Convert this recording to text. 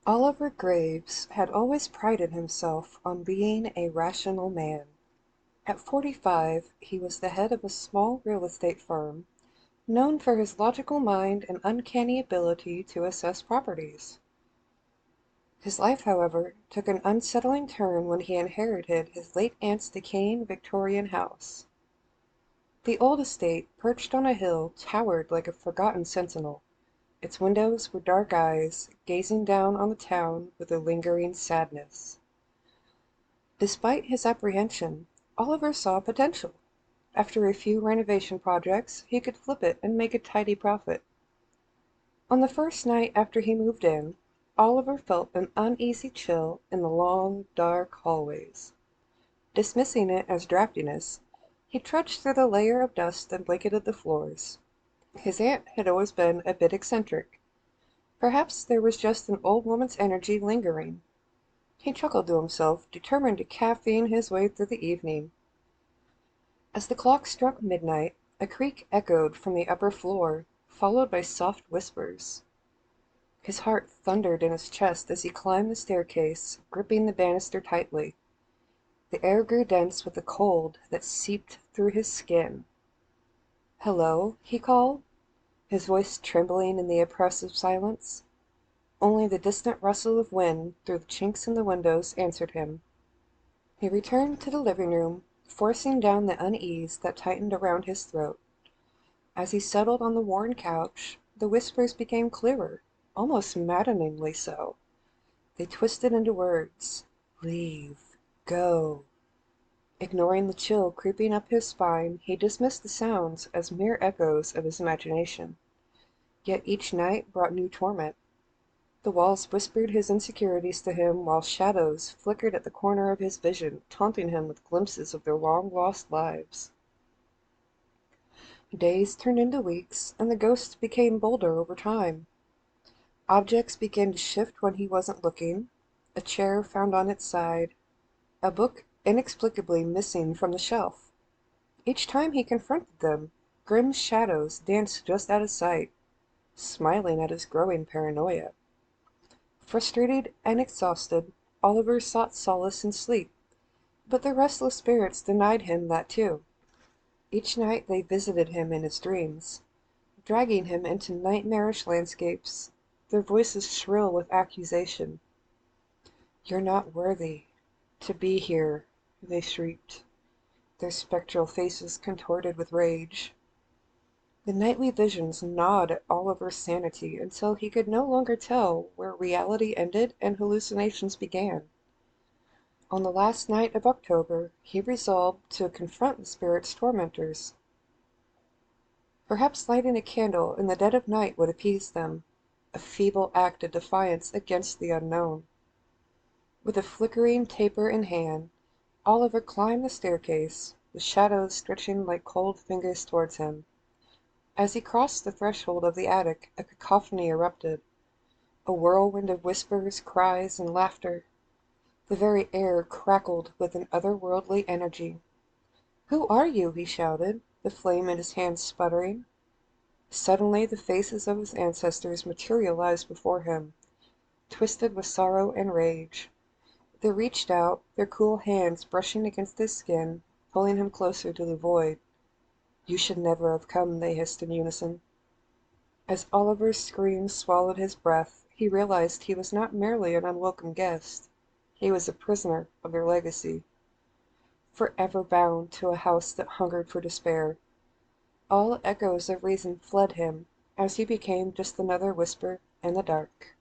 Oliver Graves had always prided himself on being a rational man. At 45, he was the head of a small real estate firm, known for his logical mind and uncanny ability to assess properties. His life, however, took an unsettling turn when he inherited his late aunt's decaying Victorian house. The old estate, perched on a hill, towered like a forgotten sentinel. Its windows were dark eyes, gazing down on the town with a lingering sadness. Despite his apprehension, Oliver saw potential. After a few renovation projects, he could flip it and make a tidy profit. On the first night after he moved in, Oliver felt an uneasy chill in the long, dark hallways. Dismissing it as draftiness, he trudged through the layer of dust that blanketed the floors. His aunt had always been a bit eccentric. Perhaps there was just an old woman's energy lingering. He chuckled to himself, determined to caffeine his way through the evening. As the clock struck midnight, a creak echoed from the upper floor, followed by soft whispers. His heart thundered in his chest as he climbed the staircase, gripping the banister tightly. The air grew dense with the cold that seeped through his skin. "Hello?" he called, his voice trembling in the oppressive silence. Only the distant rustle of wind through the chinks in the windows answered him. He returned to the living room, forcing down the unease that tightened around his throat. As he settled on the worn couch, the whispers became clearer, almost maddeningly so. They twisted into words. Leave. Go. Ignoring the chill creeping up his spine, he dismissed the sounds as mere echoes of his imagination. Yet each night brought new torment. The walls whispered his insecurities to him, while shadows flickered at the corner of his vision, taunting him with glimpses of their long-lost lives. Days turned into weeks, and the ghosts became bolder over time. Objects began to shift when he wasn't looking, a chair found on its side, a book inexplicably missing from the shelf. Each time he confronted them, grim shadows danced just out of sight, smiling at his growing paranoia. Frustrated and exhausted, Oliver sought solace in sleep, but the restless spirits denied him that too. Each night they visited him in his dreams, dragging him into nightmarish landscapes, their voices shrill with accusation. "You're not worthy to be here," they shrieked, their spectral faces contorted with rage. The nightly visions gnawed at Oliver's sanity until he could no longer tell where reality ended and hallucinations began. On the last night of October, he resolved to confront the spirit's tormentors. Perhaps lighting a candle in the dead of night would appease them, a feeble act of defiance against the unknown. With a flickering taper in hand, Oliver climbed the staircase, the shadows stretching like cold fingers towards him. As he crossed the threshold of the attic, a cacophony erupted, a whirlwind of whispers, cries, and laughter. The very air crackled with an otherworldly energy. "Who are you?" he shouted, the flame in his hands sputtering. Suddenly the faces of his ancestors materialized before him, twisted with sorrow and rage. They reached out, their cool hands brushing against his skin, pulling him closer to the void. "You should never have come," they hissed in unison. As Oliver's screams swallowed his breath, he realized he was not merely an unwelcome guest. He was a prisoner of their legacy, forever bound to a house that hungered for despair. All echoes of reason fled him, as he became just another whisper in the dark.